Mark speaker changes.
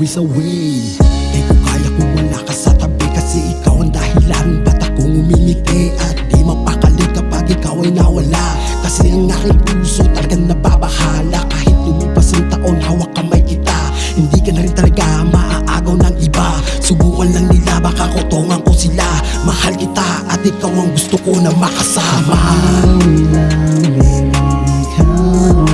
Speaker 1: always away. Di ko kaya kung wala ka sa tabi, kasi ikaw ang dahilan ba't akong umimiti at di mapakali kapag ikaw ay nawala. Kasi ang aking puso talagang nababahala. Kahit lumipas ang taon, hawak kamay kita. Hindi ka na rin talaga maaagaw ng iba. Subukan lang nila, baka kotongan ko sila. Mahal kita at ikaw ang gusto ko na makasama.
Speaker 2: Ikaw lang, baby, ikaw